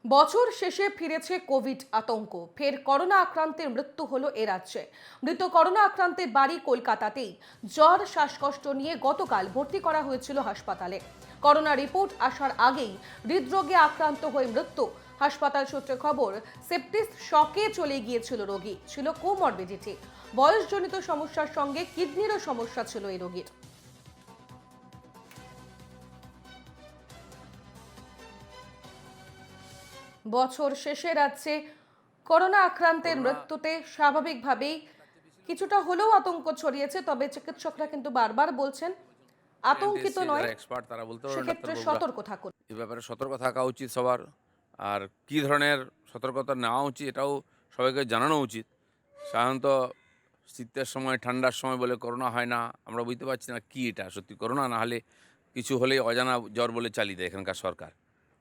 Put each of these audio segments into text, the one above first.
বছর শেষে ফিরেছে কোভিড আতঙ্ক। ফের করোনা আক্রান্তের মৃত্যু হলো এ রাজ্যে। মৃত করোনা আক্রান্তের বাড়ি কলকাতাতেই। জ্বর শ্বাসকষ্ট নিয়ে গতকাল ভর্তি করা হয়েছিল হাসপাতালে। করোনা রিপোর্ট আসার আগেই হৃদরোগে আক্রান্ত হয়ে মৃত্যু। হাসপাতাল সূত্রে খবর, সেপ্টিক শকে চলে গিয়েছিল রোগী। ছিল কোমরবিডিটি। বয়সজনিত সমস্যার সঙ্গে কিডনিরও সমস্যা ছিল এই রোগীর। বছর শেষে রাজ্যে করোনা আক্রান্তের মৃত্যুতে স্বাভাবিকভাবেই কিছুটা হলেও আতঙ্ক ছড়িয়েছে, তবে চিকিৎসকরা কিন্তু বারবার বলছেন আতঙ্কিত এনডিএসসি নয়, যারা এক্সপার্ট তারা বলতে পারবেন সেক্ষেত্রে ডাক্তারবাবুরা সতর্ক থাকুন। এ ব্যাপারে সতর্ক থাকা উচিত সবার। আর কী ধরনের সতর্কতা নেওয়া উচিত এটাও সবাইকে জানানো উচিত। সাধারণত শীতের সময় ঠান্ডার সময় বলে করোনা হয় না, আমরা বুঝতে পারছি না কী এটা সত্যি করোনা, না হলে কিছু হলেই অজানা জ্বর বলে চালিয়ে দেয় এখানকার সরকার।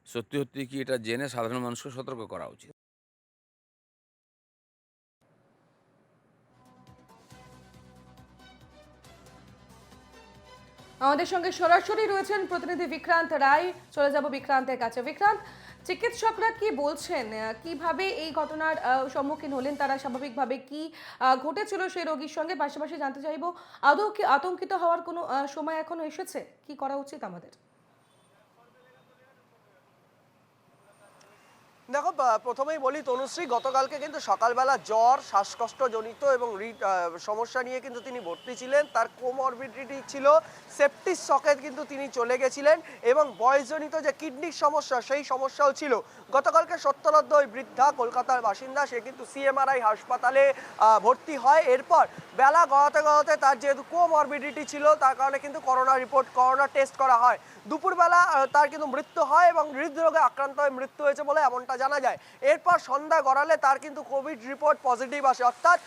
সত্যি সত্যি কি এটা জেনে সাধারণ মানুষকে সতর্ক করা উচিত। আমাদের সঙ্গে সরাসরি রয়েছেন প্রতিনিধি বিক্রান্ত রায়। চলে যাব বিক্রান্তের কাছে। বিক্রান্ত, চিকিৎসকরা কি বলছেন, কিভাবে এই ঘটনার সম্মুখীন হলেন তারা, স্বাভাবিকভাবে কি ঘটেছিল সেই রোগীর সঙ্গে? পাশাপাশি জানতে চাইবো, আদৌ কি আতঙ্কিত হওয়ার কোনো সময় এখনো এসেছে? কি করা উচিত আমাদের? দেখো, প্রথমেই বলি তনুশ্রী, গতকালকে কিন্তু সকালবেলা জ্বর শ্বাসকষ্টজনিত এবং সমস্যা নিয়ে কিন্তু তিনি ভর্তি ছিলেন। তার কোমরবিডিটি ছিল সেপ্টিক শকে কিন্তু তিনি চলে গেছিলেন এবং বয়সজনিত যে কিডনির সমস্যা সেই সমস্যাও ছিল। গতকালকে সত্তরোর্ধ ওই বৃদ্ধা কলকাতার বাসিন্দা, সে কিন্তু সিএমআরআই হাসপাতালে ভর্তি হয়। এরপর বেলা গড়াতে গড়াতে তার যেহেতু কোমরবিডিটি ছিল তার কারণে কিন্তু করোনা টেস্ট করা হয়। দুপুরবেলা তার কিন্তু মৃত্যু হয় এবং হৃদরোগে আক্রান্ত হয়ে মৃত্যু হয়েছে বলে এমনটা জানা যায়। এরপর সন্ধ্যা গড়ালে তার কিন্তু কোভিড রিপোর্ট পজিটিভ আসে, অর্থাৎ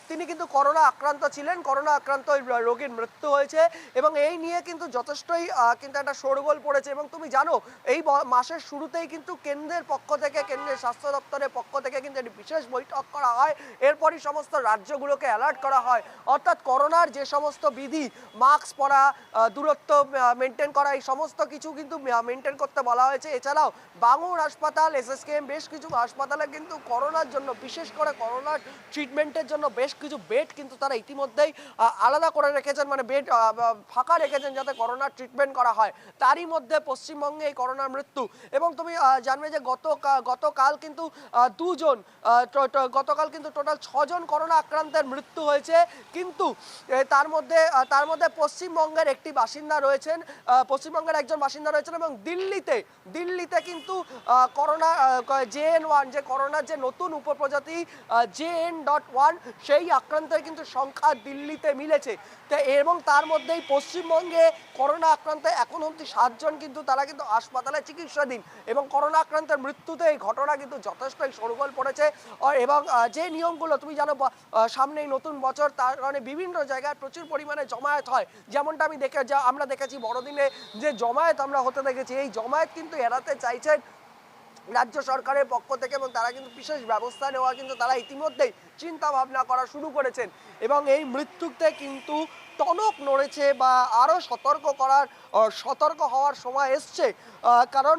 তিনি কিন্তু করোনা আক্রান্ত ছিলেন। করোনা আক্রান্ত ওই রোগীর মৃত্যু হয়েছে এবং এই নিয়ে কিন্তু যথেষ্টই কিন্তু একটা শোরগোল পড়েছে। এবং তুমি জানো, এই মাসের শুরুতেই কিন্তু কেন্দ্রের পক্ষ থেকে, কেন্দ্রের স্বাস্থ্য দপ্তরের পক্ষ থেকে কিন্তু একটি বিশেষ বৈঠক করা হয়। এরপরই সমস্ত রাজ্যগুলোকে অ্যালার্ট করা হয়, অর্থাৎ করোনার যে সমস্ত বিধি, মাস্ক পরা, দূরত্ব মেনটেন করা, এই সমস্ত কিছু কিন্তু মেনটেন করতে বলা হয়েছে। এছাড়াও বাঙুর হাসপাতাল, এসএসকেএম, বেশ কিছু হাসপাতালে কিন্তু করোনার জন্য, বিশেষ করে করোনার ট্রিটমেন্টের জন্য বেশ কিছু বেড কিন্তু তারা ইতিমধ্যেই আলাদা করে রেখেছেন, মানে বেড ফাঁকা রেখেছেন যাতে করোনার ট্রিটমেন্ট করা হয়। তারই মধ্যে পশ্চিমবঙ্গে এই করোনার মৃত্যু। এবং তুমি জানবে যে গতকাল কিন্তু দুজন, গতকাল কিন্তু টোটাল 6 জন করোনা আক্রান্তের মৃত্যু হয়েছে। কিন্তু তার মধ্যে পশ্চিমবঙ্গের একটি বাসিন্দা রয়েছেন, পশ্চিমবঙ্গের একজন বাসিন্দা রয়েছেন এবং দিল্লিতে কিন্তু করোনা JN.1, যে করোনার যে নতুন উপপ্রজাতি JN.1, সেই আক্রান্তের কিন্তু সংখ্যা দিল্লিতে মিলেছে। এবং তার মধ্যেই পশ্চিমবঙ্গে করোনা আক্রান্ত এখন অবধি 7 জন কিন্তু তারা কিন্তু হাসপাতালে চিকিৎসাধীন। এবং করোনা আক্রান্তের মৃত্যুতে এই ঘটনা কিন্তু যথেষ্টই শোরগোল পড়েছে। এবং যে নিয়মগুলো তুমি জানো, সামনেই নতুন বছর, তার কারণে বিভিন্ন জায়গায় প্রচুর পরিমাণে জমায়েত হয়। যেমনটা আমরা দেখেছি বড়দিনে যে জমায়েত আমরা হতে দেখেছি, এই জমায়েত কিন্তু এড়াতে চাইছেন রাজ্য সরকারের পক্ষ থেকে এবং তারা কিন্তু বিশেষ ব্যবস্থা নেওয়া কিন্তু তারা ইতিমধ্যেই চিন্তা ভাবনা করা শুরু করেছেন। এবং এই মৃত্যুতে কিন্তু টনক নড়েছে বা আরও সতর্ক হওয়ার সময় এসছে। কারণ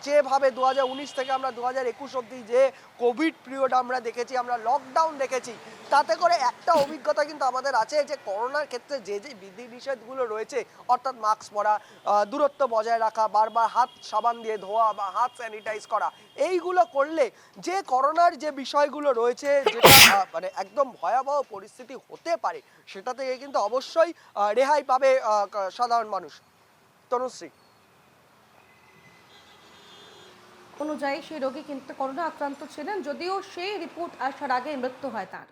যেভাবে 2019 থেকে আমরা 2021 অবধি যে কোভিড পিরিয়ড আমরা দেখেছি, আমরা লকডাউন দেখেছি, তাতে করে একটা অভিজ্ঞতা কিন্তু আমাদের আছে যে করোনার ক্ষেত্রে যে বিধিনিষেধগুলো রয়েছে, অর্থাৎ মাস্ক পরা, দূরত্ব বজায় রাখা, বারবার হাত সাবান দিয়ে ধোয়া বা হাত স্যানিটাইজ করা, এইগুলো করলে যে করোনার যে বিষয়গুলো রয়েছে, যেটা মানে একদম ভয়াবহ পরিস্থিতি হতে পারে, সেটা থেকে কিন্তু অবশ্যই রেহাই পাবে সাধারণ মানুষ। তনুশ্রী, অনুযায়ী সেই রোগী কিন্তু করোনা আক্রান্ত ছিলেন, যদিও সেই রিপোর্ট আসার আগে মৃত্যু হয় তার।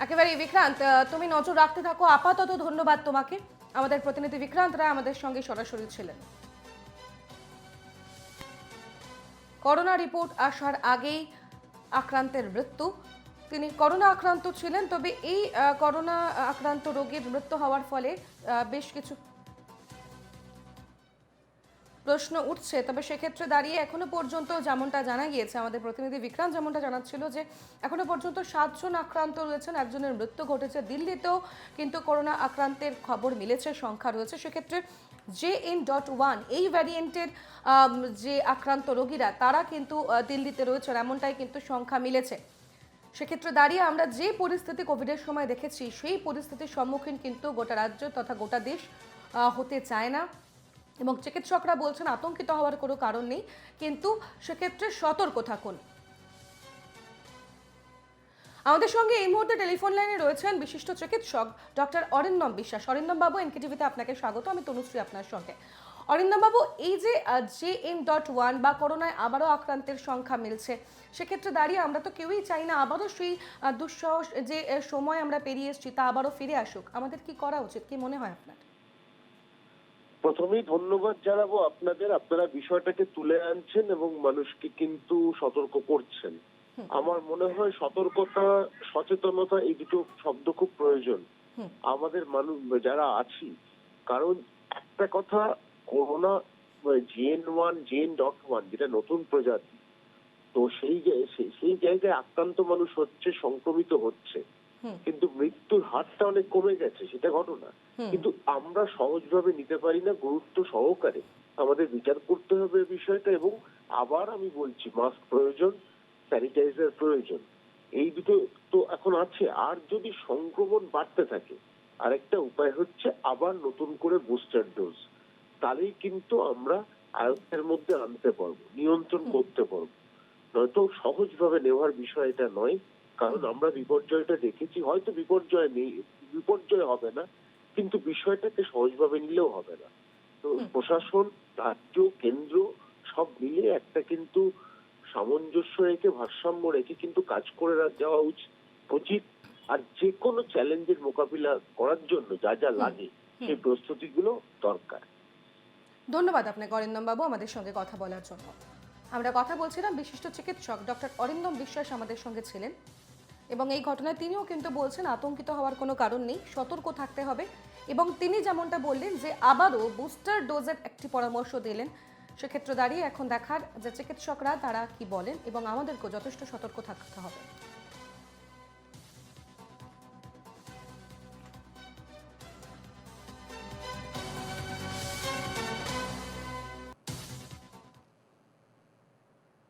একেবারে বিক্রান্ত, তুমি নজর রাখতে থাকো। আপাতত ধন্যবাদ তোমাকে। আমাদের প্রতিনিধি বিক্রান্ত রায় আমাদের সঙ্গে সরাসরি ছিলেন। করোনা রিপোর্ট আসার আগেই আক্রান্তের মৃত্যু। তিনি করোনা আক্রান্ত ছিলেন, তবে এই করোনা আক্রান্ত রোগীর মৃত্যু হওয়ার ফলে বেশ কিছু প্রশ্ন উঠছে। তবে সেক্ষেত্রে দাঁড়িয়ে এখনো পর্যন্ত যেমনটা জানা গিয়েছে, আমাদের প্রতিনিধি বিক্রান্ত যেমনটা জানাচ্ছিল, যে এখনো পর্যন্ত 7 জন আক্রান্ত রয়েছেন, একজনের মৃত্যু ঘটেছে। দিল্লিতেও কিন্তু করোনা আক্রান্তের খবর মিলেছে, সংখ্যা রয়েছে। সেক্ষেত্রে JN.1 এই ভ্যারিয়েন্টের যে আক্রান্ত রোগীরা তারা কিন্তু দিল্লিতে রয়েছে, এমনটাই কিন্তু সংখ্যা মিলেছে। সেক্ষেত্রে দাঁড়িয়ে আমরা যে পরিস্থিতি কোভিডের সময় দেখেছি, সেই পরিস্থিতির সম্মুখীন কিন্তু গোটা রাজ্য তথা গোটা দেশ হতে চায় না। এবং চিকিৎসকরা বলছেন আতঙ্কিত হওয়ার কোনো কারণ নেই, কিন্তু সেক্ষেত্রে সতর্ক থাকুন। আমাদের সঙ্গে এই মুহূর্তে টেলিফোন লাইনে রয়েছেন বিশিষ্ট চিকিৎসক ডক্টর অরিন্দম বিশ্বাস। অরিন্দম বাবু, এনকেটিভিতে আপনাকে স্বাগত। আমি তনুশ্রী আপনার সঙ্গে। অরিন্দম বাবু, এই যে JN.1 বা করোনায় আবারও আক্রান্তের সংখ্যা মিলছে, সেক্ষেত্রে দাঁড়িয়ে আমরা তো কেউই চাই না আবারও সেই দুঃসহ যে সময় আমরা পেরিয়ে এসেছি তা আবারও ফিরে আসুক। আমাদের কি করা উচিত, কি মনে হয় আপনার? প্রথমেই ধন্যবাদ জানাবো আপনাদের, আপনারা বিষয়টাকে তুলে আনছেন এবং মানুষকে কিন্তু সতর্ক করছেন। আমার মনে হয় সতর্কতা, সচেতনতা এই দুটো শব্দ খুব প্রয়োজন আমাদের মানুষ যারা আছি। কারণ একটা কথা, করোনা JN.1 JN.1 যেটা নতুন প্রজাতি, তো সেই জায়গায় আক্রান্ত মানুষ হচ্ছে, সংক্রমিত হচ্ছে, কিন্তু মৃত্যুর হারটা অনেক কমে গেছে, সেটা ঘটনা। কিন্তু আমরা সহজভাবে নিতে পারি না, গুরুত্ব সহকারে আমাদের বিচার করতে হবে বিষয়টা। এবং আবার আমি বলছি, মাস্ক প্রয়োজন, স্যানিটাইজার প্রয়োজন, এই দুটো তো এখন আছে। আর যদি সংক্রমণ বাড়তে থাকে, আরেকটা উপায় হচ্ছে আবার নতুন করে বুস্টার ডোজ, তাহলেই কিন্তু আমরা আয়ত্তের মধ্যে আনতে পারবো, নিয়ন্ত্রণ করতে পারবো। নয়তো সহজভাবে নেওয়ার বিষয় এটা নয়। কারণ আমরা বিপর্যয়টা দেখেছি, হয়তো বিপর্যয় নেই, বিপর্যয় হবে না, কিন্তু বিষয়টাকে সহজভাবে নিলেও হবে না। তো প্রশাসন, রাজ্য, কেন্দ্র সব মিলে একটা কিন্তু সামঞ্জস্য রেখে, ভারসাম্য রেখে কিন্তু কাজ করে যাওয়া উচিত। আর যে কোনো চ্যালেঞ্জের মোকাবিলা করার জন্য যা যা লাগে সেই প্রস্তুতিগুলো দরকার। ধন্যবাদ আপনাকে অরিন্দম বাবু আমাদের সঙ্গে কথা বলার জন্য। আমরা কথা বলছিলাম বিশিষ্ট চিকিৎসক ডক্টর অরিন্দম বিশ্বাস আমাদের সঙ্গে ছিলেন, এবং এই ঘটনায় তিনিও কিন্তু বলছেন আতঙ্কিত হওয়ার কোনো কারণ নেই, সতর্ক থাকতে হবে। এবং তিনি যেমনটা বললেন যে আবারও বুস্টার ডোজের একটি পরামর্শ দিলেন। সেক্ষেত্রে দাঁড়িয়ে এখন দেখার যে চিকিৎসকরা তারা কি বলেন, এবং আমাদেরকেও যথেষ্ট সতর্ক থাকতে হবে।